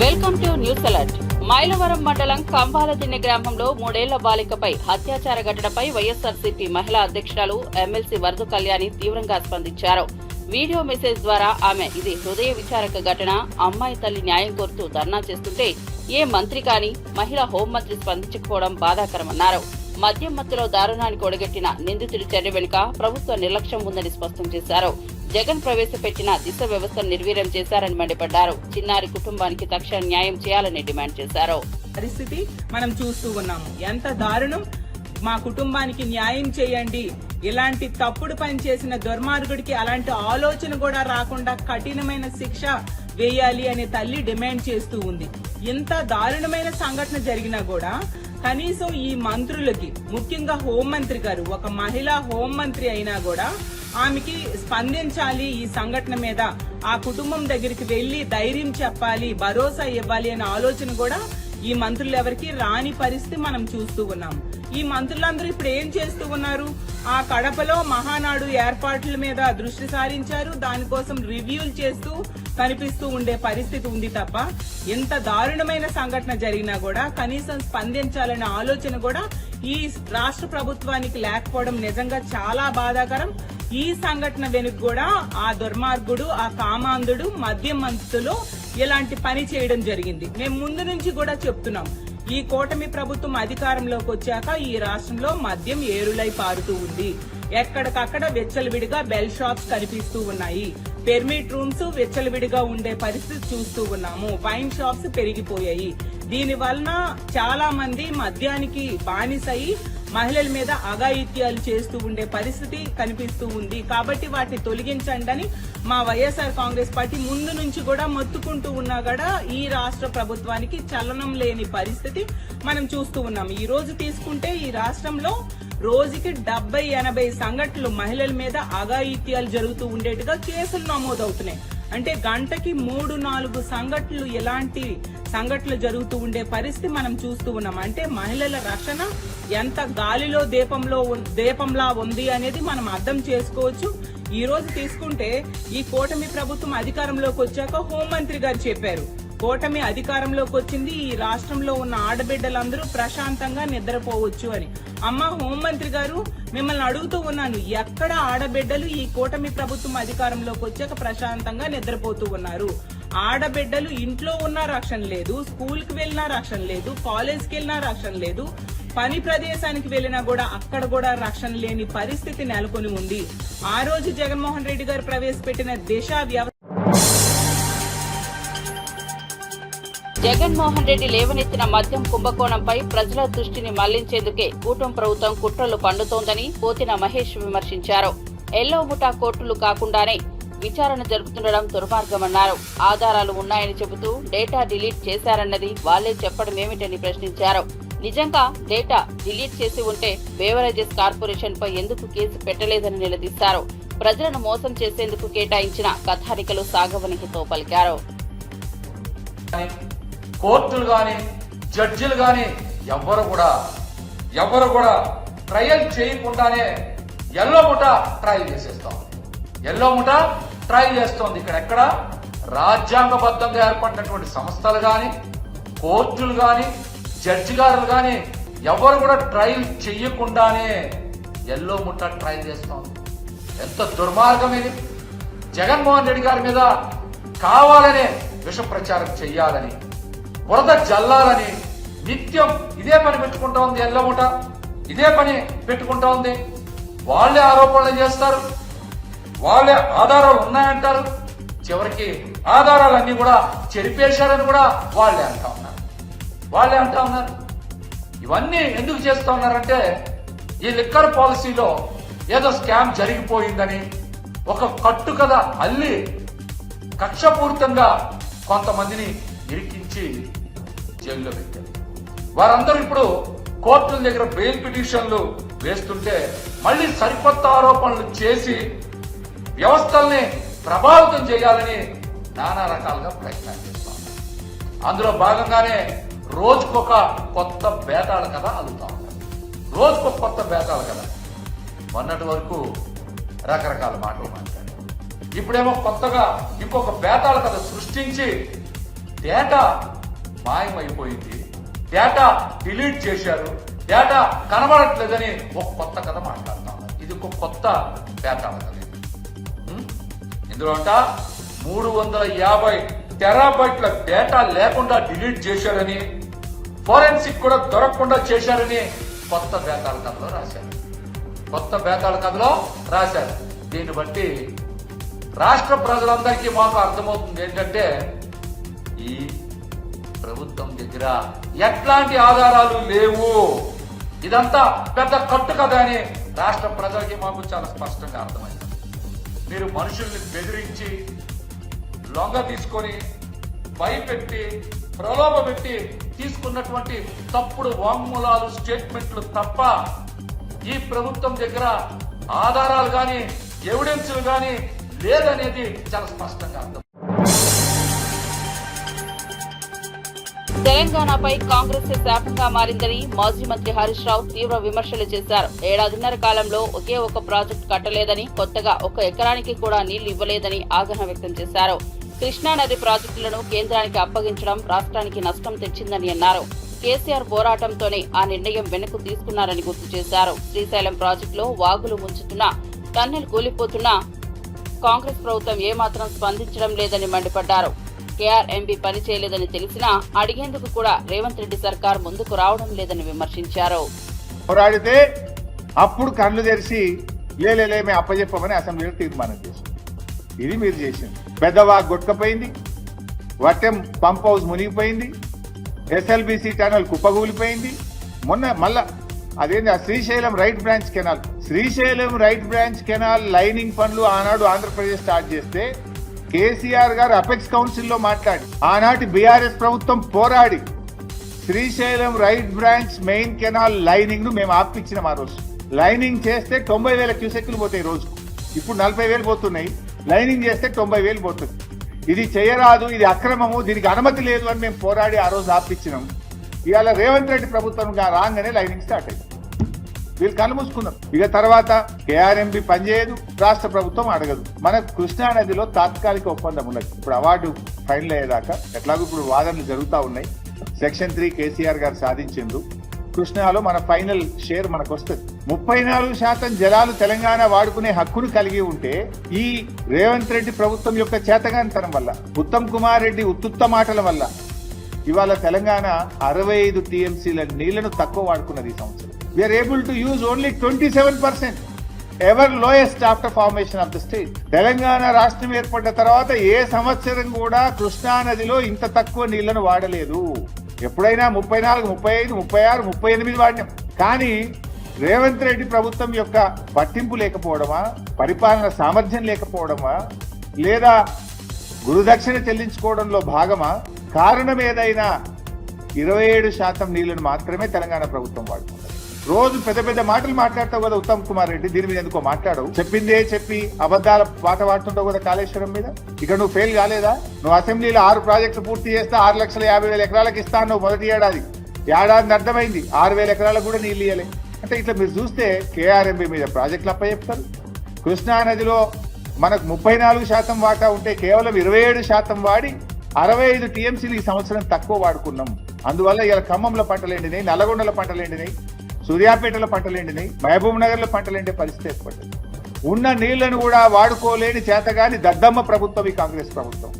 Welcome to news alert. Mylavaram మండలం కంబాలదిన్నె గ్రామంలో 3 ఏళ్ల బాలికపై అత్యాచార ఘటనపై వైఎస్ఆర్సీపీ మహిళా అధ్యక్షురాలు ఎమ్మెల్సీ వరద కళ్యాణి తీవ్రంగా స్పందించారు. వీడియో మెసేజ్ ద్వారా ఆమె ఇది హృదయ విచారక ఘటన, అమ్మాయి తల్లి న్యాయం కోరుతూ ధర్నా చేస్తుంటే ఏ మంత్రి కానీ మహిళా హోంమంత్రి స్పందించకపోవడం బాధాకరమన్నారు. మద్యం మత్తులో దారుణానికి ఒడగట్టిన నిందితుడి చర్య వెనుక ప్రభుత్వ నిర్లక్ష్యం ఉందని స్పష్టం చేశారు. జగన్ ప్రవేశపెట్టిన దిశ వ్యవస్థను నిర్వీర్యం చేశారని మండిపడ్డారు. చిన్నారి కుటుంబానికి తక్షణ న్యాయం చేయాలని డిమాండ్ చేశారు. పరిస్థితి మనం చూస్తూ ఉన్నాము. ఎంత దారుణం! మా కుటుంబానికి న్యాయం చేయండి, ఇలాంటి తప్పుడు పని చేసిన దుర్మార్గుడికి అలాంటి ఆలోచన కూడా రాకుండా కఠినమైన శిక్ష వేయాలి అనే తల్లి డిమాండ్ చేస్తూ ఉంది. ఇంత దారుణమైన సంఘటన జరిగినా కూడా కనీసం ఈ మంత్రులకి, ముఖ్యంగా హోంమంత్రి గారు, ఒక మహిళా హోంమంత్రి అయినా కూడా ఆమెకి స్పందించాలి, ఈ సంఘటన మీద ఆ కుటుంబం దగ్గరికి వెళ్లి ధైర్యం చెప్పాలి, భరోసా ఇవ్వాలి అనే ఆలోచన కూడా ఈ మంత్రులు ఎవరికి రాని పరిస్థితి మనం చూస్తూ ఉన్నాము. ఈ మంత్రులందరూ ఇప్పుడు ఏం చేస్తూ ఉన్నారు? ఆ కడపలో మహానాడు ఏర్పాట్ల మీద దృష్టి సారించారు, దానికోసం రివ్యూలు చేస్తూ కనిపిస్తూ ఉండే పరిస్థితి ఉంది తప్ప ఎంత దారుణమైన సంఘటన జరిగినా కూడా కనీసం స్పందించాలనే ఆలోచన కూడా ఈ రాష్ట్ర ప్రభుత్వానికి లేకపోవడం నిజంగా చాలా బాధాకరం. ఈ సంఘటన వెనుక కూడా ఆ దుర్మార్గుడు, ఆ కామాంధుడు, మద్యం మంత్రులు ఇలాంటి పని చేయడం జరిగింది. మేము ముందు నుంచి కూడా చెప్తున్నాం, ఈ కూటమి ప్రభుత్వం అధికారంలోకి వచ్చాక ఈ రాష్ట్రంలో మద్యం ఏరులై పారుతూ ఉంది. ఎక్కడికక్కడ వెచ్చలవిడిగా బెల్ షాప్స్ కనిపిస్తూ ఉన్నాయి, పెర్మిట్ రూమ్స్ వెచ్చలవిడిగా ఉండే పరిస్థితి చూస్తూ ఉన్నాము, వైన్ షాప్స్ పెరిగిపోయాయి. దీని వలన చాలా మంది మద్యానికి బానిసయి మహిళల మీద అఘాయిత్యాలు చేస్తూ ఉండే పరిస్థితి కనిపిస్తూ ఉంది. కాబట్టి వాటిని తొలగించండి అని మా వైఎస్ఆర్ కాంగ్రెస్ పార్టీ ముందు నుంచి కూడా మొత్తుకుంటూ ఉన్నా కూడా ఈ రాష్ట్ర ప్రభుత్వానికి చలనం లేని పరిస్థితి మనం చూస్తూ ఉన్నాం. ఈ రోజు తీసుకుంటే ఈ రాష్ట్రంలో రోజుకి 70-80 సంఘటనలు మహిళల మీద అఘాయిత్యాలు జరుగుతూ ఉండేట్టుగా కేసులు నమోదవుతున్నాయి. అంటే గంటకి 3-4 సంఘటనలు, ఎలాంటి సంఘటనలు జరుగుతూ ఉండే పరిస్థితి మనం చూస్తూ ఉన్నాం. అంటే మహిళల రక్షణ ఎంత గాలిలో దీపంలా ఉంది అనేది మనం అర్థం చేసుకోవచ్చు. ఈ రోజు తీసుకుంటే ఈ కూటమి ప్రభుత్వం అధికారంలోకి వచ్చాక హోంమంత్రి గారు చెప్పారు, కూటమి అధికారంలోకి వచ్చింది, ఈ రాష్ట్రంలో ఉన్న ఆడబిడ్డలందరూ ప్రశాంతంగా నిద్రపోవచ్చు అని. అమ్మ హోంమంత్రి గారు, మిమ్మల్ని అడుగుతూ ఉన్నాను, ఎక్కడ ఆడబిడ్డలు ఈ కూటమి ప్రభుత్వం అధికారంలోకి వచ్చాక ప్రశాంతంగా నిద్రపోతూ ఉన్నారు? ఆడబిడ్డలు ఇంట్లో ఉన్నా రక్షణ లేదు, స్కూల్ కి వెళ్ళినా రక్షణ లేదు, కాలేజ్కి వెళ్ళినా రక్షణ లేదు, పని ప్రదేశానికి వెళ్ళినా కూడా అక్కడ కూడా రక్షణ లేని పరిస్థితి నెలకొని ఉంది. ఆ రోజు జగన్మోహన్ రెడ్డి గారు ప్రవేశపెట్టిన దిశ వ్యవస్థ జగన్మోహన్ రెడ్డి లేవనెత్తిన మద్యం కుంభకోణంపై ప్రజల దృష్టిని మళ్లించేందుకే కూటమి ప్రభుత్వం కుట్రలు పండుతోందని పోతిన మహేష్ విమర్శించారు. ఎల్లో ముఠా కోర్టులు కాకుండానే విచారణ జరుపుతుండడం దుర్మార్గమన్నారు. ఆధారాలు ఉన్నాయని చెబుతూ డేటా డిలీట్ చేశారన్నది వాళ్లే చెప్పడం ఏమిటని ప్రశ్నించారు. నిజంగా డేటా డిలీట్ చేసి ఉంటే బేవరేజెస్ కార్పొరేషన్ పై ఎందుకు కేసు పెట్టలేదని నిలదీశారు. ప్రజలను మోసం చేసేందుకు కేటాయించిన కథానికలు సాగవని హితో పలికారు. కోర్టులు గాని, జడ్జిలు గాని ఎవరు కూడా ట్రయల్ చేయకుండానే ఎల్లో ముఠా ట్రయల్ చేసేస్తాం. ఎల్లో ముఠా ట్రయల్ చేస్తోంది. ఇక్కడెక్కడ రాజ్యాంగబద్ధంగా ఏర్పడినటువంటి సంస్థలు గాని, కోర్టులు గాని, జడ్జి గారులు గాని ఎవరు కూడా ట్రయల్ చెయ్యకుండానే ఎల్లో ముఠా ట్రయల్ చేస్తోంది. ఎంత దుర్మార్గం ఇది! జగన్మోహన్ రెడ్డి గారి మీద కావాలనే విష ప్రచారం చెయ్యాలని, బురద జల్లాలని నిత్యం ఇదే పని పెట్టుకుంటా ఉంది. ఎల్లో ముఠా ఇదే పని పెట్టుకుంటా ఉంది. వాళ్లే ఆరోపణలు చేస్తారు, వాళ్లే ఆధారాలు ఉన్నాయంటారు, చివరికి ఆధారాలన్నీ కూడా చెరిపేశారని కూడా వాళ్లే అంటా ఉన్నారు. ఇవన్నీ ఎందుకు చేస్తా ఉన్నారంటే ఈ లిక్కర్ పాలసీలో ఏదో స్కామ్ జరిగిపోయిందని ఒక కట్టు కథ అల్లి కక్షపూరితంగా కొంతమందిని ఇరికించి జైల్లో పెట్టారు. వారందరూ ఇప్పుడు కోర్టుల దగ్గర బెయిల్ పిటిషన్లు వేస్తుంటే మళ్లీ సరికొత్త ఆరోపణలు చేసి వ్యవస్థల్ని ప్రభావితం చేయాలని నానా రకాలుగా ప్రయత్నాలు చేస్తాం. అందులో భాగంగానే రోజుకొక కొత్త బేతాళ కథ అలుగుతా ఉంటారు. రోజుకొక కొత్త బేతాళ కథ. మొన్నటి వరకు రకరకాల మాటలు మాట్లాడారు. ఇప్పుడేమో కొత్తగా ఇంకొక బేతాళ కథ సృష్టించి డేటా మాయమైపోయింది, డేటా డిలీట్ చేశారు, డేటా కనబడట్లేదని ఒక కొత్త కథ మాట్లాడుతా ఉన్నారు. ఇది ఒక కొత్త డేటా కథ. ఇందులో 350 టెరాబైట్ల డేటా లేకుండా డిలీట్ చేశారని, ఫోరెన్సిక్ కూడా దొరకకుండా చేశారని కొత్త బేతాళ కథలో రాశారు. కొత్త బేతాళ కథలో రాశారు. దీన్ని బట్టి రాష్ట్ర ప్రజలందరికీ మాకు అర్థమవుతుంది ఏంటంటే ఈ ప్రభుత్వం దగ్గర ఎట్లాంటి ఆధారాలు లేవు, ఇదంతా పెద్ద కట్టు కదా అని రాష్ట్ర ప్రజలకి మాకు చాలా స్పష్టంగా అర్థమైంది. మీరు మనుషుల్ని బెదిరించి లొంగ తీసుకొని భయపెట్టి ప్రలోభపెట్టి తీసుకున్నటువంటి తప్పుడు వాంగ్మూలాలు స్టేట్మెంట్లు తప్ప ఈ ప్రభుత్వం దగ్గర ఆధారాలు గాని ఎవిడెన్స్లు గాని లేదనేది చాలా స్పష్టంగా అర్థం. తెలంగాణపై కాంగ్రెస్ శాపంగా మారిందని మాజీ మంత్రి హరీష్ రావు తీవ్ర విమర్శలు చేశారు. ఏడాదిన్నర కాలంలో ఒకే ఒక ప్రాజెక్టు కట్టలేదని, కొత్తగా 1 ఎకరానికి కూడా నీళ్లు ఇవ్వలేదని ఆగ్రహం వ్యక్తం చేశారు. కృష్ణానది ప్రాజెక్టులను కేంద్రానికి అప్పగించడం రాష్ట్రానికి నష్టం తెచ్చిందని అన్నారు. కేసీఆర్ పోరాటంతోనే ఆ నిర్ణయం వెనక్కు తీసుకున్నారని గుర్తు చేశారు. శ్రీశైలం ప్రాజెక్టులో వాగులు ముంచుతున్నా, టన్నెల్ కూలిపోతున్నా కాంగ్రెస్ ప్రభుత్వం ఏమాత్రం స్పందించడం లేదని మండిపడ్డారు. కేఆర్ఎంబీ పని చేయలేదని తెలిసినా అడిగేందుకు కూడా రేవంత్ రెడ్డి సర్కార్ ముందుకు రావడం లేదని విమర్శించారు. పోరాడితే అప్పుడు కళ్ళు తెరిచి లేమే అప్పచెప్పమని అసెంబ్లీలో తీర్మానం చేశారు. ఇది మీరు చేసింది. పెద్దవా గొట్టకపోయింది, వట్టెం పంప్ హౌస్ మునిగిపోయింది, ఎస్ఎల్బిసి టనల్ కుప్పగూలిపోయింది. మొన్న మళ్ళా అదేంటి ఆ Srisailam right branch canal, Srisailam right branch canal lining పనులు ఆనాడు ఆంధ్రప్రదేశ్ స్టార్ట్ చేస్తే కేసీఆర్ గారు అపెక్స్ కౌన్సిల్లో మాట్లాడి ఆనాటి బీఆర్ఎస్ ప్రభుత్వం పోరాడి Srisailam right branch main canal lining ను మేము ఆపిచ్చినాం. ఆ రోజు లైనింగ్ చేస్తే 90,000 క్యూసెక్లు పోతాయి రోజుకు. ఇప్పుడు 40,000 పోతున్నాయి. లైనింగ్ చేస్తే 90,000 పోతుంది. ఇది చేయరాదు, ఇది అక్రమము, దీనికి అనుమతి లేదు అని మేము పోరాడి ఆ రోజు ఆపిచ్చినాం. ఇవాళ రేవంత్ రెడ్డి ప్రభుత్వం రాగానే లైనింగ్ స్టార్ట్ అయింది. వీళ్ళు కళ్ళు మూసుకున్నారు. ఇక తర్వాత కేఆర్ఎంబీ పనిచేయదు, రాష్ట్ర ప్రభుత్వం అడగదు. మనకు కృష్ణా నదిలో తాత్కాలిక ఒప్పందం ఉన్నది. ఇప్పుడు అవార్డు ఫైనల్ అయ్యేదాకా ఎట్లాగో ఇప్పుడు వాదనలు జరుగుతూ ఉన్నాయి. సెక్షన్ 3 కేసీఆర్ గారు సాధించిండ్రు. కృష్ణాలో మన ఫైనల్ షేర్ మనకు వస్తుంది. 34% జలాలు తెలంగాణ వాడుకునే హక్కును కలిగి ఉంటే ఈ రేవంత్ రెడ్డి ప్రభుత్వం యొక్క చేతగానితనం వల్ల, ఉత్తమ్ కుమార్ రెడ్డి ఉత్తుత్త మాటల వల్ల ఇవాళ తెలంగాణ 65 టీఎంసీల నీళ్లను తక్కువ వాడుకున్నది ఈ సంవత్సరం. We are able to use only 27%, ever lowest after formation of the state. Telangana రాష్ట్రం ఏర్పడిన తర్వాత ఏ సంవత్సరం కూడా కృష్ణా నదిలో ఇంత తక్కువ నీళ్లను వాడలేదు. ఎప్పుడైనా 34, 35, 36, 38 వాడినాం. కానీ రేవంత్ రెడ్డి ప్రభుత్వం యొక్క పట్టింపు లేకపోవడమా, పరిపాలన సామర్థ్యం లేకపోవడమా, లేదా గురుదక్షిణ చెల్లించుకోవడంలో భాగమా, కారణం ఏదైనా 27% నీళ్లను మాత్రమే తెలంగాణ ప్రభుత్వం వాడుకుంటుంది. రోజు పెద్ద పెద్ద మాటలు మాట్లాడతావు కదా ఉత్తమ్ కుమార్ రెడ్డి, దీని మీద ఎందుకో మాట్లాడవు. చెప్పిందే చెప్పి అబద్ధాల పాట పాడుతుంటావు కదా కాళేశ్వరం మీద. ఇక్కడ నువ్వు ఫెయిల్ కాలేదా? నువ్వు అసెంబ్లీలో 6 ప్రాజెక్టులు పూర్తి చేస్తే 6,50,000 ఎకరాలకు ఇస్తాను నువ్వు మొదటి ఏడాది. ఏడాది అర్థమైంది 6,000 ఎకరాలకు కూడా నీళ్ళు ఇయ్యలే. అంటే ఇట్లా మీరు చూస్తే కేఆర్ఎంబీ మీద ప్రాజెక్టులు అప్పచెప్తారు. కృష్ణా నదిలో మనకు 34% వాటా ఉంటే కేవలం 27% వాడి 65 టీఎంసీలు ఈ సంవత్సరం తక్కువ వాడుకున్నాం. అందువల్ల ఇలా ఖమ్మంలో పంటలు ఎండినాయి, నల్లగొండలో పంటలు ఎండినాయి, సూర్యాపేటలో పంటలు ఎండినాయి, మహబూబ్ నగర్ లో పంటలు ఎండే పరిస్థితి ఏర్పడింది. ఉన్న నీళ్లను కూడా వాడుకోలేని చేతగాని దద్దమ్మ ప్రభుత్వం ఈ కాంగ్రెస్ ప్రభుత్వం.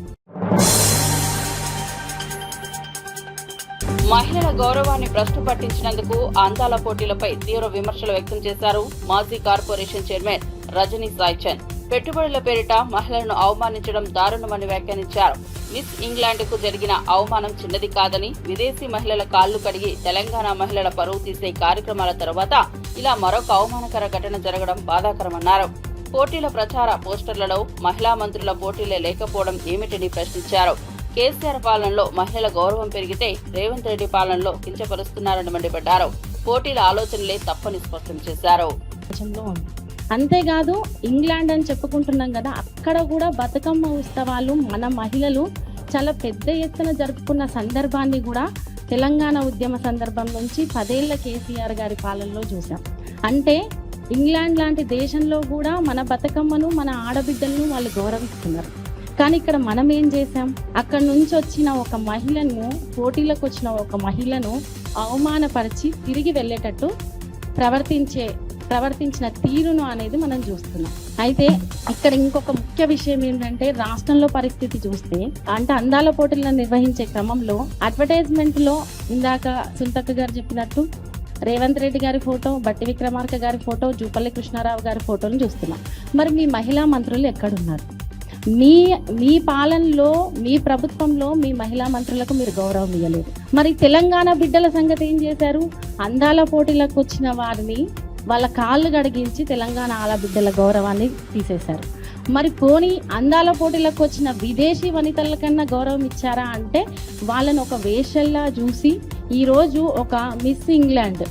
మహిళల గౌరవాన్ని భ్రష్టు పట్టించినందుకు అందాల పోటీలపై తీవ్ర విమర్శలు వ్యక్తం చేశారు మాజీ కార్పొరేషన్ చైర్మన్ రజనీ సాయిచంద్. పెట్టుబడుల పేరిట మహిళలను అవమానించడం దారుణమని వ్యాఖ్యానించారు. మిస్ ఇంగ్లాండ్ కు జరిగిన అవమానం చిన్నది కాదని, విదేశీ మహిళల కాళ్లు కడిగి తెలంగాణ మహిళల పరువు తీసే కార్యక్రమాల తర్వాత ఇలా మరొక అవమానకర ఘటన జరగడం బాధాకరమన్నారు. పోటీల ప్రచార పోస్టర్లలో మహిళా మంత్రుల పోటీలే లేకపోవడం ఏమిటని ప్రశ్నించారు. కేసీఆర్ పాలనలో మహిళల గౌరవం పెరిగితే రేవంత్ రెడ్డి పాలనలో కించపరుస్తున్నారని మండిపడ్డారు. పోటీల ఆలోచనలే తప్పని స్పష్టం చేశారు. అంతేకాదు ఇంగ్లాండ్ అని చెప్పుకుంటున్నాం కదా, అక్కడ కూడా బతుకమ్మ ఉత్సవాలు మన మహిళలు చాలా పెద్ద ఎత్తున జరుపుకున్న సందర్భాన్ని కూడా తెలంగాణ ఉద్యమ సందర్భం నుంచి 10 ఏళ్ల కేసీఆర్ గారి పాలనలో చూసాం. అంటే ఇంగ్లాండ్ లాంటి దేశంలో కూడా మన బతుకమ్మను, మన ఆడబిడ్డలను వాళ్ళు గౌరవిస్తున్నారు. కానీ ఇక్కడ మనం ఏం చేసాం, అక్కడ నుంచి వచ్చిన ఒక మహిళను, పోటీలకు వచ్చిన ఒక మహిళను అవమానపరిచి తిరిగి వెళ్ళేటట్టు ప్రవర్తించిన తీరును అనేది మనం చూస్తున్నాం. అయితే ఇక్కడ ఇంకొక ముఖ్య విషయం ఏంటంటే, రాష్ట్రంలో పరిస్థితి చూస్తే అంటే అందాల పోటీలను నిర్వహించే క్రమంలో అడ్వర్టైజ్మెంట్ లో ఇందాక సుంతక్క గారు చెప్పినట్టు రేవంత్ రెడ్డి గారి ఫోటో, బట్టి విక్రమార్క గారి ఫోటో, జూపల్లి కృష్ణారావు గారి ఫోటోను చూస్తున్నాం. మరి మీ మహిళా మంత్రులు ఎక్కడున్నారు? మీ పాలనలో, మీ ప్రభుత్వంలో మీ మహిళా మంత్రులకు మీరు గౌరవం ఇవ్వలేదు. మరి తెలంగాణ బిడ్డల సంగతి ఏం చేశారు? అందాల పోటీలకు వచ్చిన వారిని వాళ్ళ కాళ్ళు గడిగించి తెలంగాణ ఆడబిడ్డల గౌరవాన్ని తీసేశారు. మరి పోనీ అందాల పోటీలకు వచ్చిన విదేశీ వనితల కన్నా గౌరవం ఇచ్చారా అంటే, వాళ్ళని ఒక వేషల్లా చూసి ఈరోజు ఒక మిస్ ఇంగ్లాండ్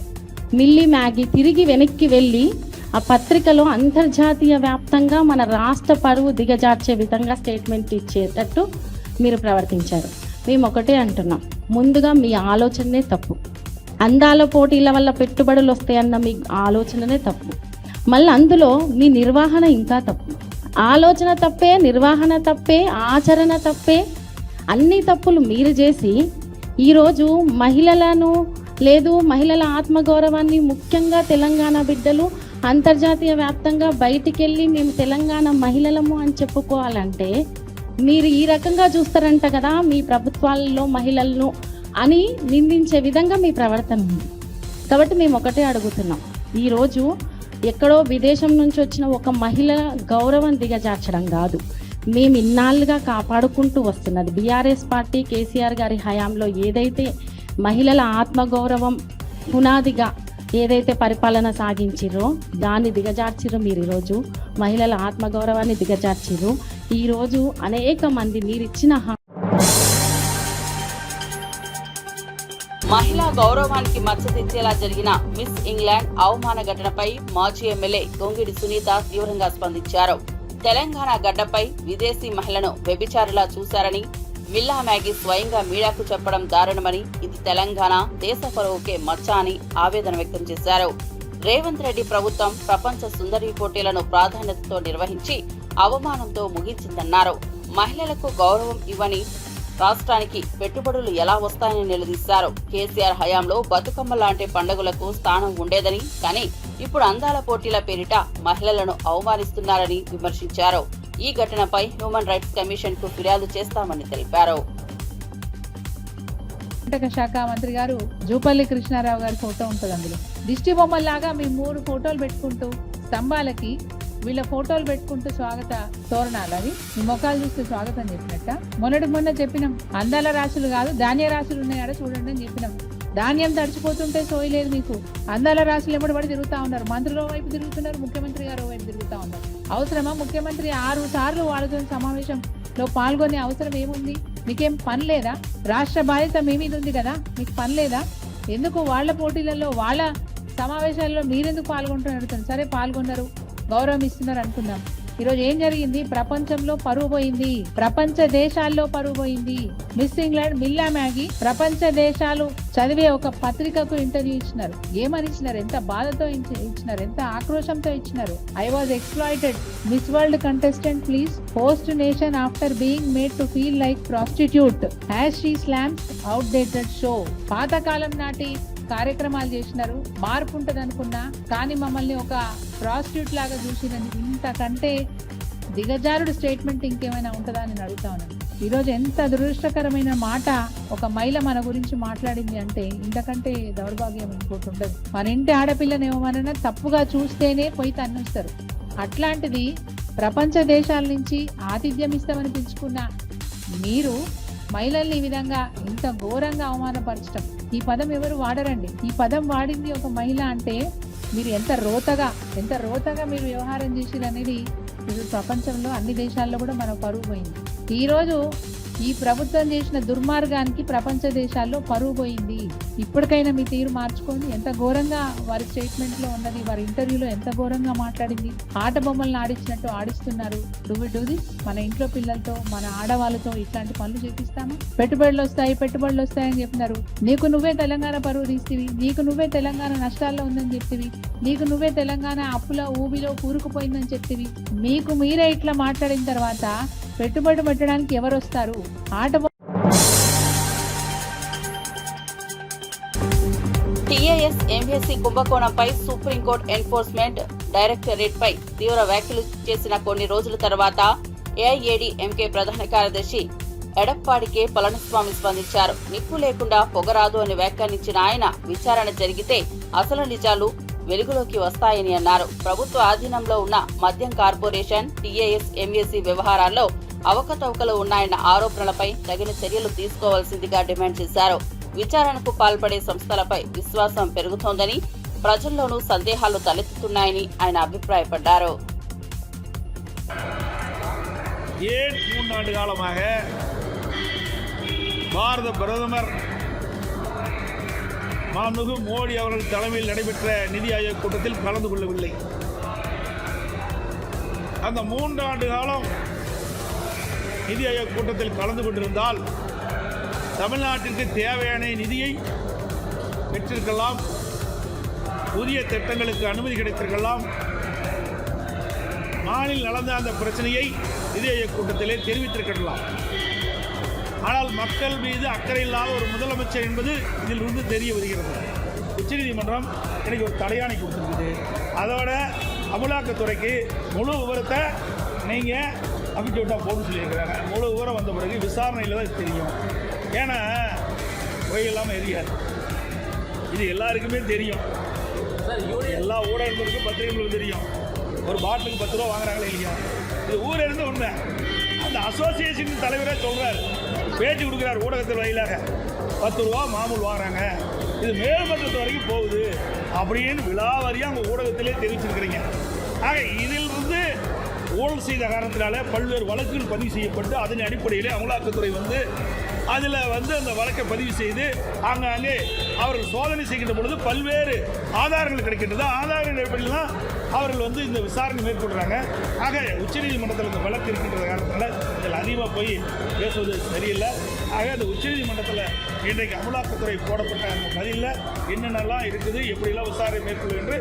మిల్లీ మ్యాగీ తిరిగి వెనక్కి వెళ్ళి ఆ పత్రికలో అంతర్జాతీయ వ్యాప్తంగా మన రాష్ట్ర పరువు దిగజార్చే విధంగా స్టేట్మెంట్ ఇచ్చేటట్టు మీరు ప్రవర్తించారు. మేము ఒకటే అంటున్నాం, ముందుగా మీ ఆలోచననే తప్పు. అందాల పోటీల వల్ల పెట్టుబడులు వస్తాయన్న మీ ఆలోచననే తప్పు. మళ్ళీ అందులో మీ నిర్వహణ ఇంకా తప్పు. ఆలోచన తప్పే, నిర్వహణ తప్పే, ఆచరణ తప్పే, అన్ని తప్పులు మీరు చేసి ఈరోజు మహిళలను లేదు, మహిళల ఆత్మగౌరవాన్ని, ముఖ్యంగా తెలంగాణ బిడ్డలు అంతర్జాతీయ వ్యాప్తంగా బయటికి వెళ్ళి మేము తెలంగాణ మహిళలము అని చెప్పుకోవాలంటే మీరు ఈ రకంగా చూస్తారంట కదా మీ ప్రభుత్వాలలో మహిళలను అని నిందించే విధంగా మీ ప్రవర్తన ఉంది. కాబట్టి మేము ఒకటే అడుగుతున్నాం, ఈరోజు ఎక్కడో విదేశం నుంచి వచ్చిన ఒక మహిళ గౌరవం దిగజార్చడం కాదు, మేము ఇన్నాళ్ళుగా కాపాడుకుంటూ వస్తున్నది బీఆర్ఎస్ పార్టీ కేసీఆర్ గారి హయాంలో ఏదైతే మహిళల ఆత్మగౌరవం పునాదిగా ఏదైతే పరిపాలన సాగించిరో దాన్ని దిగజార్చిరో మీరు. ఈరోజు మహిళల ఆత్మగౌరవాన్ని దిగజార్చిరు. ఈరోజు అనేక మంది మీరిచ్చిన మహిళా గౌరవానికి మచ్చ తెచ్చేలా జరిగిన మిస్ ఇంగ్లాండ్ అవమాన ఘటనపై మాజీ ఎమ్మెల్యే గొంగిడి సునీత తీవ్రంగా స్పందించారు. తెలంగాణ గడ్డపై విదేశీ మహిళను వ్యభిచారిలా చూశారని, మిల్లా మ్యాగీ స్వయంగా మీడియాకు చెప్పడం దారుణమని, ఇది తెలంగాణ దేశ పరువుకే మచ్చ అని ఆవేదన వ్యక్తం చేశారు. రేవంత్ రెడ్డి ప్రభుత్వం ప్రపంచ సుందరి పోటీలను ప్రాధాన్యతతో నిర్వహించి అవమానంతో ముగించిందన్నారు. మహిళలకు గౌరవం ఇవ్వని రాష్ట్రానికి పెట్టుబడులు ఎలా వస్తాయని నిలదీశారు. కేసీఆర్ హయాంలో బతుకమ్మ లాంటి పండుగలకు స్థానం ఉండేదని, కానీ ఇప్పుడు అందాల పోటీల పేరిట మహిళలను అవమానిస్తున్నారని విమర్శించారు. ఈ ఘటనపై హ్యూమన్ రైట్స్ కమిషన్ కు ఫిర్యాదు చేస్తామని తెలిపారు. పర్యాటక శాఖ మంత్రి గారు జూపల్లి కృష్ణారావు గారి ఫోటో ఉంటుంది. అందులో దిష్టి బొమ్మల్లాగా మీ 3 ఫోటోలు పెట్టుకుంటూ స్తంభాలకి వీళ్ళ ఫోటోలు పెట్టుకుంటూ స్వాగత తోరణాలు, అవి మీ ముఖాలు చూస్తే స్వాగతం చెప్పినట్ట. మొన్న చెప్పినాం, అందాల రాశులు కాదు ధాన్య రాశులు ఉన్నాయట చూడండి అని చెప్పినాం. ధాన్యం తడిచిపోతుంటే సోయలేదు మీకు. అందాల రాశులు ఎప్పటిపడి తిరుగుతా ఉన్నారు. మంత్రుల వైపు తిరుగుతున్నారు, ముఖ్యమంత్రి గారు వైపు తిరుగుతా ఉన్నారు. అవసరమా? ముఖ్యమంత్రి 6 సార్లు వాళ్ళతో సమావేశంలో పాల్గొనే అవసరం ఏముంది? మీకేం పని లేదా? రాష్ట్ర బాధ్యత మీ మీద ఉంది కదా, మీకు పని లేదా? ఎందుకు వాళ్ళ పోటీలలో, వాళ్ళ సమావేశాల్లో మీరెందుకు పాల్గొంటున్నారు? సరే పాల్గొన్నారు, గౌరవం ఇస్తున్నారు అనుకుందాం. ఈరోజు ఏం జరిగింది? ప్రపంచంలో పరువు పోయింది, ప్రపంచ దేశాల్లో పరువు పోయింది. మిస్ ఇంగ్లాండ్ మిల్లా మ్యాగీ ప్రపంచ దేశాలు చదివే ఒక పత్రికకు ఇంటర్వ్యూ ఇచ్చినారు. ఏమని ఇచ్చినారు? ఎంత బాధతో ఇచ్చినారు, ఎంత ఆక్రోశంతో ఇచ్చినారు. I was exploited, miss world contestant please post nation after being made to feel like prostitute as she slams outdated show. పాతకాలం నాటి కార్యక్రమాలు చేసినారు, మార్పు ఉంటుంది అనుకున్నా, కానీ మమ్మల్ని ఒక ప్రాస్టిట్యూట్ లాగా చూసినని. ఇంతకంటే దిగజారుడు స్టేట్మెంట్ ఇంకేమైనా ఉంటుందా అని అడుగుతా ఉన్నాను. ఈరోజు ఎంత దురదృష్టకరమైన మాట ఒక మహిళ మన గురించి మాట్లాడింది అంటే, ఇంతకంటే దౌర్భాగ్యం ఇంకోటి ఉండదు. మన ఇంటి ఆడపిల్లని ఏమన్నా తప్పుగా చూస్తేనే పోయి తన్నిస్తారు. అట్లాంటిది ప్రపంచ దేశాల నుంచి ఆతిథ్యం ఇస్తామని పిలుచుకున్న మీరు మహిళల్ని ఈ విధంగా ఇంత ఘోరంగా అవమానపరచడం, ఈ పదం ఎవరు వాడరండి. ఈ పదం వాడింది ఒక మహిళ అంటే మీరు ఎంత రోతగా మీరు వ్యవహారం చేసిరు అనేది ఈరోజు ప్రపంచంలో అన్ని దేశాల్లో కూడా మన పరువు పోయింది. ఈరోజు ఈ ప్రభుత్వం చేసిన దుర్మార్గానికి ప్రపంచ దేశాల్లో పరువు పోయింది. ఇప్పటికైనా మీ తీరు మార్చుకోండి. ఎంత ఘోరంగా వారి స్టేట్మెంట్లో ఉన్నది, వారి ఇంటర్వ్యూలో ఎంత ఘోరంగా మాట్లాడింది. ఆట బొమ్మలను ఆడించినట్టు ఆడిస్తున్నారు. Do this? మన ఇంట్లో పిల్లలతో, మన ఆడవాళ్ళతో ఇట్లాంటి పనులు చేపిస్తామా? పెట్టుబడులు వస్తాయని చెప్పినారు. నీకు నువ్వే తెలంగాణ పరువు తీస్తేవి, నీకు నువ్వే తెలంగాణ నష్టాల్లో ఉందని చెప్తివి, నీకు నువ్వే తెలంగాణ అప్పుల ఊబిలో కూరుకుపోయిందని చెప్తివి. మీకు మీరే ఇట్లా మాట్లాడిన తర్వాత పెట్టుబడి పెట్టడానికి ఎవరు వస్తారు? ఆట టీఏఎస్ ఎంఎస్సీ కుంభకోణంపై సుప్రీంకోర్టు ఎన్ఫోర్స్మెంట్ డైరెక్టరేట్ పై తీవ్ర వ్యాఖ్యలు చేసిన కొన్ని రోజుల తర్వాత ఏఐఏడీఎంకే ప్రధాన కార్యదర్శి ఎడప్పాడి కె పళనిస్వామి స్పందించారు. నిప్పు లేకుండా పొగరాదు అని వ్యాఖ్యానించిన ఆయన విచారణ జరిగితే అసలు నిజాలు వెలుగులోకి వస్తాయని అన్నారు. ప్రభుత్వ ఆధీనంలో ఉన్న మద్యం కార్పొరేషన్ టీఏఎస్ ఎంఎస్సీ వ్యవహారాల్లో అవకతవకలు ఉన్నాయన్న ఆరోపణలపై తగిన చర్యలు తీసుకోవాల్సిందిగా డిమాండ్ చేశారు. విచారణకు పాల్పడే సంస్థలపై విశ్వాసం పెరుగుతోందని, ప్రజల్లోనూ సందేహాలు తలెత్తుతున్నాయని ఆయన అభిప్రాయపడ్డారు. 3 ஆண்டு காலமாக பாரத பிரதமர் மாண்புமிகு மோடி அவர்கள் தலைமையில் நடைபெற்ற நிதி ஆயோக் கூட்டத்தில் கலந்து கொள்ளவில்லை. அந்த 3 ஆண்டு காலம் நிதி ஆயோக் கூட்டத்தில் கலந்து கொண்டிருந்தால் தமிழ்நாட்டிற்கு தேவையான நிதியை பெற்றிருக்கலாம், புதிய திட்டங்களுக்கு அனுமதி கிடைத்திருக்கலாம். நாளில் நடந்த அந்த பிரச்சனையை நிதி ஆயோக் கூட்டத்திலே தெரிவித்திருக்கலாம். ஆனால் மக்கள் மீது அக்கறை இல்லாத ஒரு முதலமைச்சர் என்பது இதில் இருந்து தெரிய வருகிறது. உச்சநீதிமன்றம் எனக்கு ஒரு தடையாணை கொடுத்துருக்குது. அதோட அமலாக்கத்துறைக்கு முழு விவரத்தை நீங்கள் அபிஜோட்டாக போகணும்னு சொல்லியிருக்கிறாங்க. முழு விவரம் வந்த பிறகு விசாரணையில் தான் தெரியும். ஏன்னா புகையில்லாமல் எரியாது, இது எல்லாருக்குமே தெரியும். எல்லா ஊடகங்களுக்கும் பத்திரிகைகளுக்கும் தெரியும். ஒரு பாட்டிலுக்கு 10 ரூபா வாங்குறாங்களே இல்லையா, இது ஊர் இருந்து உண்மை. அந்த அசோசியேஷன் தலைவரே சொல்கிறார், பேட்டி கொடுக்குறார் ஊடகத்தில் வாயிலாக, 10 ரூபா மாமூல் வாங்குறாங்க, இது மேல்மட்டத்து வரைக்கும் போகுது அப்படின்னு விலாவாரியாக அவங்க ஊடகத்திலே தெரிவிச்சிருக்கிறீங்க. ஆக இதிலிருந்து ஊழல் செய்த காரணத்தினால பல்வேறு வழக்குகள் பதிவு செய்யப்பட்டு அதன் அடிப்படையிலே அமலாக்கத்துறை அதில் அந்த வழக்கை பதிவு செய்து அங்கே அவர்கள் சோதனை செய்கின்ற பொழுது பல்வேறு ஆதாரங்கள் கிடைக்கின்றது. ஆதாரங்கள் அடிப்படையில் தான் அவர்கள் இந்த விசாரணை மேற்கொள்கிறாங்க. ஆக உச்சநீதிமன்றத்தில் இந்த வழக்கு இருக்கின்ற காரணத்தினால இதில் அதிகமாக போய் பேசுவது சரியில்லை. ஆக அந்த உச்சநீதிமன்றத்தில் இன்றைக்கு அமலாக்கத்துறை போடப்பட்ட அந்த பதிலில் என்னென்னலாம் இருக்குது, எப்படியெல்லாம் விசாரணை மேற்கொள்ளும் என்று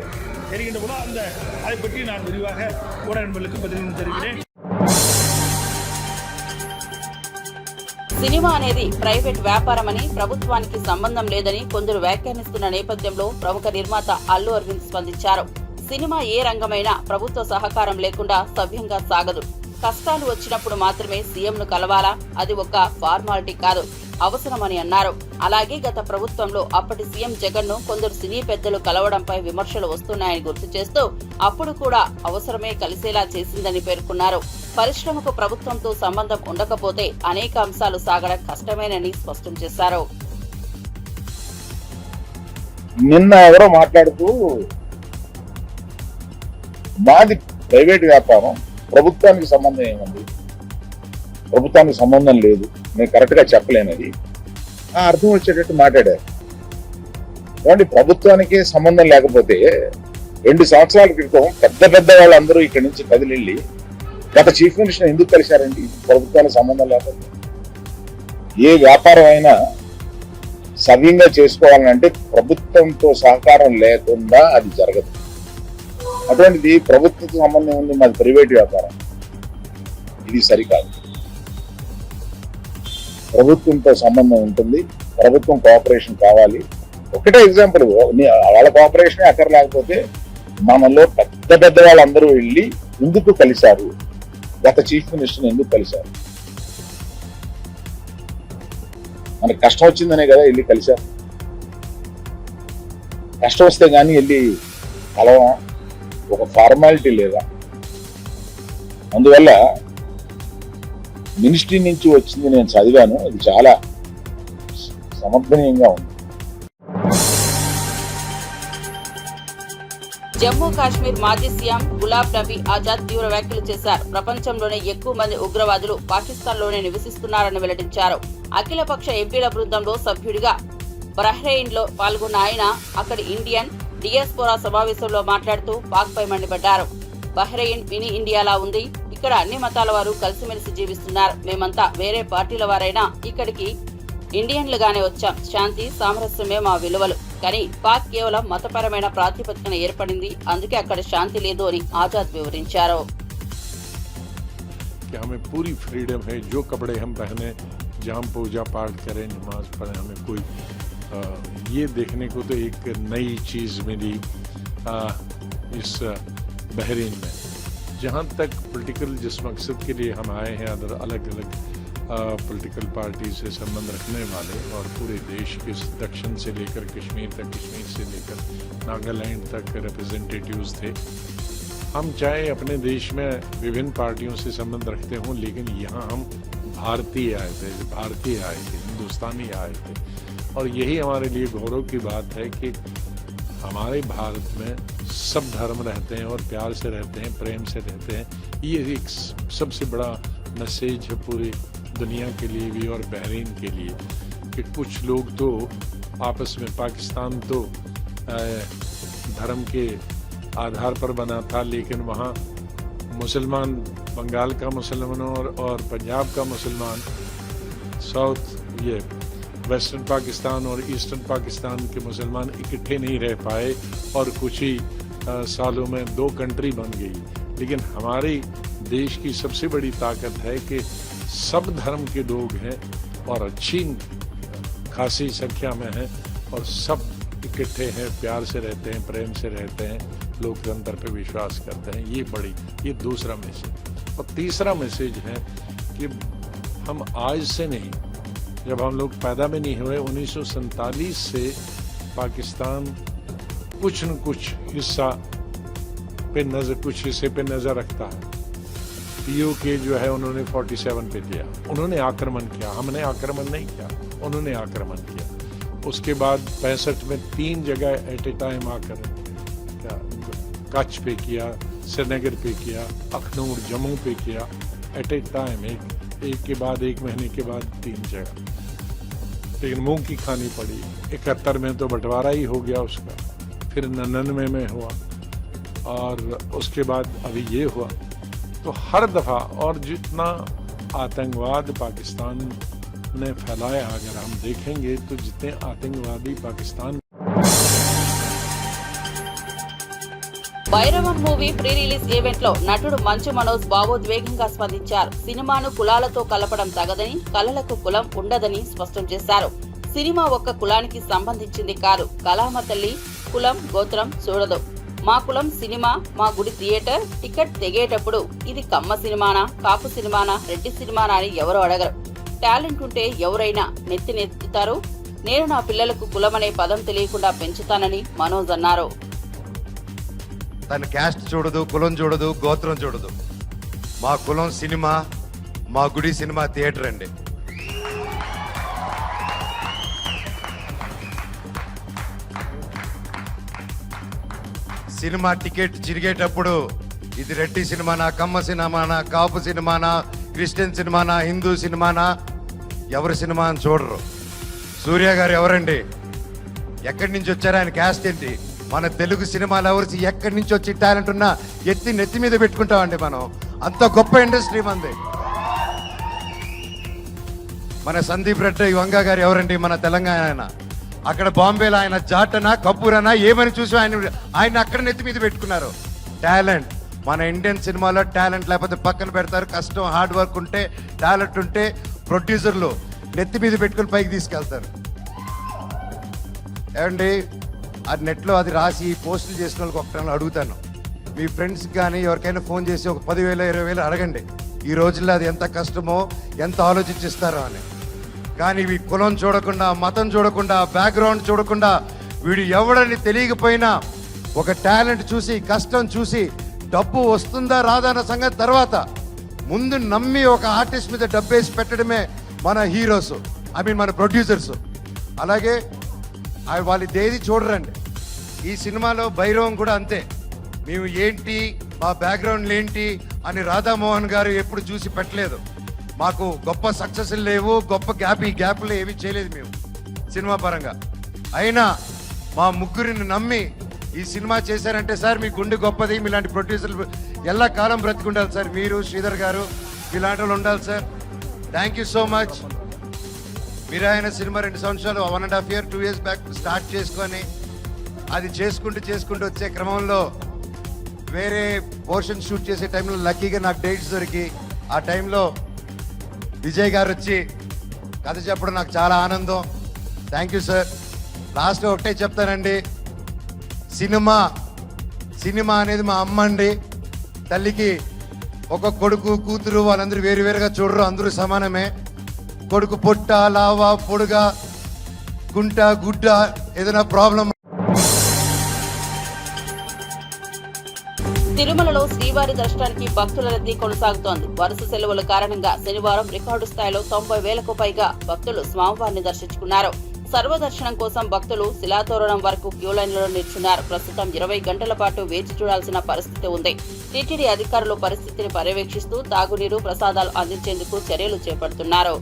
தெரிகின்ற போது அதை பற்றி நான் விரிவாக ஊடக நண்பர்களுக்கு பதில் தெரிவிக்கிறேன். సినిమా అనేది ప్రైవేట్ వ్యాపారమని, ప్రభుత్వానికి సంబంధం లేదని కొందరు వ్యాఖ్యానిస్తున్న నేపథ్యంలో ప్రముఖ నిర్మాత అల్లు అరవింద్ స్పందించారు. సినిమా ఏ రంగమైనా ప్రభుత్వ సహకారం లేకుండా సవ్యంగా సాగదు. కష్టాలు వచ్చినప్పుడు మాత్రమే సీఎంను కలవాలా, అది ఒక ఫార్మాలిటీ కాదు, అవసరమని అన్నారు. అలాగే గత ప్రభుత్వంలో అప్పటి సీఎం జగన్ ను కొందరు సినీ పెద్దలు కలవడంపై విమర్శలు వస్తున్నాయని గుర్తు చేస్తూ అప్పుడు కూడా అవసరమే కలిసేలా చేసిందని పేర్కొన్నారు. పరిశ్రమకు ప్రభుత్వంతో సంబంధం ఉండకపోతే అనేక అంశాలు సాగడం కష్టమేనని స్పష్టం చేశారు. నిన్న ఎవరో మాట్లాడుతూ మాది ప్రైవేట్ వ్యాపారం, ప్రభుత్వానికి సంబంధం ఏముంది, ప్రభుత్వానికి సంబంధం లేదు, నేను కరెక్ట్ గా చెప్పలేనది అర్థం వచ్చేటట్టు మాట్లాడారు. కాబట్టి ప్రభుత్వానికి సంబంధం లేకపోతే 2 సంవత్సరాల క్రితం పెద్ద వాళ్ళందరూ ఇక్కడి నుంచి కదిలిళ్ళి గత చీఫ్ మినిస్టర్ ఎందుకు కలిశారండి? ప్రభుత్వానికి సంబంధం లేకపోతే. ఏ వ్యాపారం అయినా సవ్యంగా చేసుకోవాలంటే ప్రభుత్వంతో సహకారం లేకుండా అది జరగదు. అటువంటిది ప్రభుత్వంతో సంబంధం ఉంది, మాది ప్రైవేట్ వ్యాపారం, ఇది సరికాదు. ప్రభుత్వంతో సంబంధం ఉంటుంది, ప్రభుత్వం కోఆపరేషన్ కావాలి. ఒకటే ఎగ్జాంపుల్, వాళ్ళ కోఆపరేషన్ అక్కడ లేకపోతే మనలో పెద్ద వాళ్ళందరూ వెళ్ళి ఎందుకు కలిశారు, గత చీఫ్ మినిస్టర్ ఎందుకు కలిశారు? మనకి కష్టం వచ్చిందనే కదా వెళ్ళి కలిశారు. కష్టం వస్తే కానీ వెళ్ళి కలవా, ఒక ఫార్మాలిటీ లేదా? అందువల్ల మినిస్ట్రీ నుంచి వచ్చింది నేను చదివాను, అది చాలా సమర్థనీయంగా ఉంది. జమ్మూ కాశ్మీర్ మాజీ సీఎం గులాబ్ నబీ ఆజాద్ తీవ్ర వ్యాఖ్యలు చేశారు. ప్రపంచంలోనే ఎక్కువ మంది ఉగ్రవాదులు పాకిస్తాన్లోనే నివసిస్తున్నారని వెల్లడించారు. అఖిలపక్ష ఎంపీల బృందంలో సభ్యుడిగా బహ్రెయిన్ లో పాల్గొన్న ఆయన అక్కడి ఇండియన్ డియాస్పోరా సమావేశంలో మాట్లాడుతూ పాక్ పై మండిపడ్డారు. బహ్రెయిన్ మినీ ఇండియాలా ఉంది, ఇక్కడ అన్ని మతాల వారు కలిసిమెలిసి జీవిస్తున్నారు. మేమంతా వేరే పార్టీల వారైనా ఇక్కడికి ఇండియన్లుగానే వచ్చాం. శాంతి సామరస్యమే మా విలువలు. కానీ పాక్ కేవలం మతపరమైన ప్రాతిపదికన ఏర్పడింది, అందుకే అక్కడ శాంతి లేదు అని ఆజాద్ వివరించారు. कि हमें पूरी फ्रीडम है, जो कपड़े हम पहने, जहाँ पूजा पाठ करें, नमाज पढ़ें, हमें कोई ये देखने को तो एक नई चीज़ मिली इस बहरीन में। जहाँ तक पॉलिटिकल जिस मकसद के लिए हम आए हैं, अदर अलग अलग पॉलिटिकल पार्टी से संबंध रखने वाले और पूरे देश के दक्षिण से लेकर कश्मीर तक, कश्मीर से लेकर नागालैंड तक रिप्रेजेंटेटिव्स थे। हम चाहे अपने देश में विभिन्न पार्टियों से संबंध रखते हों, लेकिन यहाँ हम भारतीय आए थे, हिंदुस्तानी आए थे। और यही हमारे लिए गौरव की बात है कि हमारे भारत में सब धर्म रहते हैं और प्यार से रहते हैं, प्रेम से रहते हैं। ये एक सबसे बड़ा मैसेज है पूरी दुनिया के लिए भी और बहरीन के लिए कि कुछ लोग तो आपस में, पाकिस्तान तो धर्म के आधार पर बना था, लेकिन वहाँ मुसलमान, बंगाल का मुसलमान और पंजाब का मुसलमान, साउथ ये वेस्टर्न पाकिस्तान और ईस्टर्न पाकिस्तान के मुसलमान इकट्ठे नहीं रह पाए और कुछ ही सालों में 2 कंट्री बन गई। लेकिन हमारे देश की सबसे बड़ी ताकत है कि सब धर्म के लोग हैं और अच्छी खासी संख्या में हैं और सब इकट्ठे हैं, प्यार से रहते हैं, प्रेम से रहते हैं, लोकतंत्र पे विश्वास करते हैं। ये दूसरा मैसेज। और तीसरा मैसेज है कि हम आज से नहीं, जब हम लोग पैदा में नहीं हुए, 1947 से पाकिस्तान कुछ न कुछ हिस्सा पे नजर, कुछ हिस्से पे नजर रखता है। पीओके जो है उन्होंने 47 पे किया, उन्होंने आक्रमण किया, हमने आक्रमण नहीं किया, उन्होंने आक्रमण किया। उसके बाद 65 में 3 जगह एट ए टाइम आकर कच्छ पे किया, श्रीनगर पे किया, अखनूर जम्मू पे किया, एट ए टाइम, एक के बाद 1 महीने के बाद 3 जगह। लेकिन मुंह की खानी पड़ी। 71 में तो बंटवारा ही हो गया उसका, फिर 99 में हुआ और उसके बाद अभी ये हुआ। तो हर दफ़ा और जितना आतंकवाद पाकिस्तान ने फैलाया, अगर हम देखेंगे तो जितने आतंकवादी Pakistan. Bhairavan movie pre release event లో నటుడు మంచు మనోజ్ భావోద్వేగంగా స్పందించారు. సినిమాను కులాలతో కలపడం తగదని, కళలకు కులం ఉండదని స్పష్టం చేశారు. సినిమా ఒక్క కులానికి సంబంధించింది కాదు. కళామ తల్లి కులం, గోత్రం చూడదు. మా కులం సినిమా, మా గుడి థియేటర్. టికెట్ తెగేటప్పుడు ఇది కమ్మ సినిమానా, కాపు సినిమానా, రెడ్డి సినిమానా అని ఎవరు అడగరు. టాలెంట్ ఉంటే ఎవరైనా నెత్తినెత్తుతారు. నేను నా పిల్లలకు కులమనే పదం తెలియకుండా పెంచుతానని మనోజ్ అన్నారు. తన క్యాస్ట్ చూడదు, కులం చూడదు, గోత్రం చూడదు. మా కులం సినిమా, మా గుడి సినిమా థియేటర్ అండి. సినిమా టికెట్ చిరిగేటప్పుడు ఇది రెడ్డి సినిమానా, కమ్మ సినిమానా, కాపు సినిమానా, క్రిస్టియన్ సినిమానా, హిందూ సినిమానా, ఎవరి సినిమా అని చూడరు. సూర్య గారు ఎవరండి, ఎక్కడి నుంచి వచ్చారు, ఆయన క్యాస్ట్ ఏంటి, మన తెలుగు సినిమాలు ఎవరు ఎక్కడి నుంచి వచ్చి టాలెంట్ ఉన్నా ఎత్తి నెత్తి మీద పెట్టుకుంటామండి. మనం అంత గొప్ప ఇండస్ట్రీ మంది. మన సందీప్ రెడ్డి వంగ గారు ఎవరండి, మన తెలంగాణ ఆయన. అక్కడ బాంబేలో ఆయన జాటనా, కపూరనా ఏమని చూసి ఆయన అక్కడ నెత్తి మీద పెట్టుకున్నారు. టాలెంట్ మన ఇండియన్ సినిమాలో టాలెంట్ లేకపోతే పక్కన పెడతారు. కష్టం, హార్డ్ వర్క్ ఉంటే, టాలెంట్ ఉంటే ప్రొడ్యూసర్లు నెత్తి మీద పెట్టుకుని పైకి తీసుకెళ్తారు. ఏమండి, అది నెట్లో అది రాసి పోస్టులు చేసిన వాళ్ళకి ఒకటి అడుగుతాను, మీ ఫ్రెండ్స్కి కానీ ఎవరికైనా ఫోన్ చేసి ఒక 10,000 20,000 అడగండి. ఈ రోజుల్లో అది ఎంత కష్టమో, ఎంత ఆలోచించిస్తారో అని. కానీ ఇవి కులం చూడకుండా, మతం చూడకుండా, బ్యాక్గ్రౌండ్ చూడకుండా, వీడు ఎవడని తెలియకపోయినా ఒక టాలెంట్ చూసి, కష్టం చూసి, డబ్బు వస్తుందా రాదా అన్న సంగతి తర్వాత ముందు నమ్మి ఒక ఆర్టిస్ట్ మీద డబ్బేసి పెట్టడమే మన హీరోస్, మన ప్రొడ్యూసర్స్. అలాగే వాళ్ళు దేది చూడరండి. ఈ సినిమాలో భైరవం కూడా అంతే. మేము ఏంటి, మా బ్యాక్గ్రౌండ్ ఏంటి అని రాధామోహన్ గారు ఎప్పుడు చూసి పెట్టలేదు. మాకు గొప్ప సక్సెస్ లేవు, గొప్ప గ్యాప్లు ఏవి చేయలేదు మేము సినిమా పరంగా. అయినా మా ముగ్గురిని నమ్మి ఈ సినిమా చేశారంటే, సార్ మీ గుండె గొప్పది, మీలాంటి ప్రొడ్యూసర్లు ఎల్లా కాలం బ్రతికుండాలి సార్. మీరు, శ్రీధర్ గారు, ఇలాంటి వాళ్ళు ఉండాలి sir. Thank you so much. మీరాయన సినిమా 2 సంవత్సరాలు, 1.5 year 2 years బ్యాక్ స్టార్ట్ చేసుకొని అది చేసుకుంటూ వచ్చే క్రమంలో వేరే పోర్షన్ షూట్ చేసే టైంలో లక్కీగా నాకు డేట్స్ దొరికి ఆ టైంలో విజయ్ గారు వచ్చి కథ చెప్పడం నాకు చాలా ఆనందం. Thank you sir. లాస్ట్ ఒకటే చెప్తానండి, సినిమా అనేది మా అమ్మ అండి. తల్లికి ఒక కొడుకు కూతురు వాళ్ళందరూ వేరువేరుగా చూడరు, అందరూ సమానమే. కొడుకు పొట్ట లావా పొడుగా గుంట గుడ్డ ఏదైనా ప్రాబ్లం. తిరుమలలో శ్రీవారి దర్శనానికి భక్తుల రద్దీ కొనసాగుతోంది. వరుస సెలవుల కారణంగా శనివారం రికార్డు స్థాయిలో 90,000కు పైగా భక్తులు స్వామివారిని దర్శించుకున్నారు. సర్వదర్శనం కోసం భక్తులు శిలాతోరణం వరకు క్యూలైన్లలో నిల్చున్నారు. ప్రస్తుతం 20 గంటల పాటు వేచి చూడాల్సిన పరిస్థితి ఉంది. టీటీడీ అధికారులు పరిస్థితిని పర్యవేక్షిస్తూ తాగునీరు, ప్రసాదాలు అందించేందుకు చర్యలు చేపడుతున్నారు.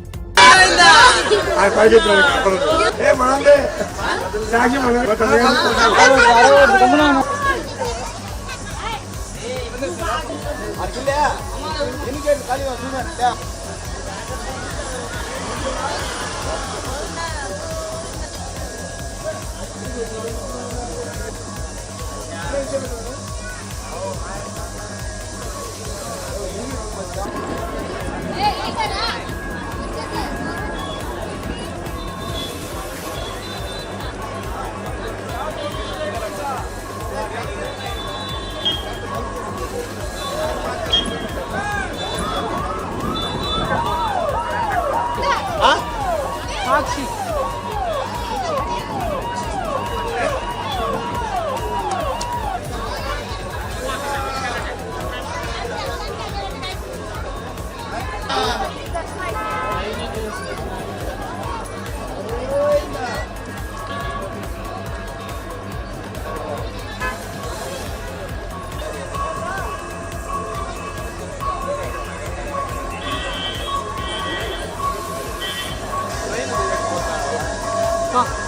हाँ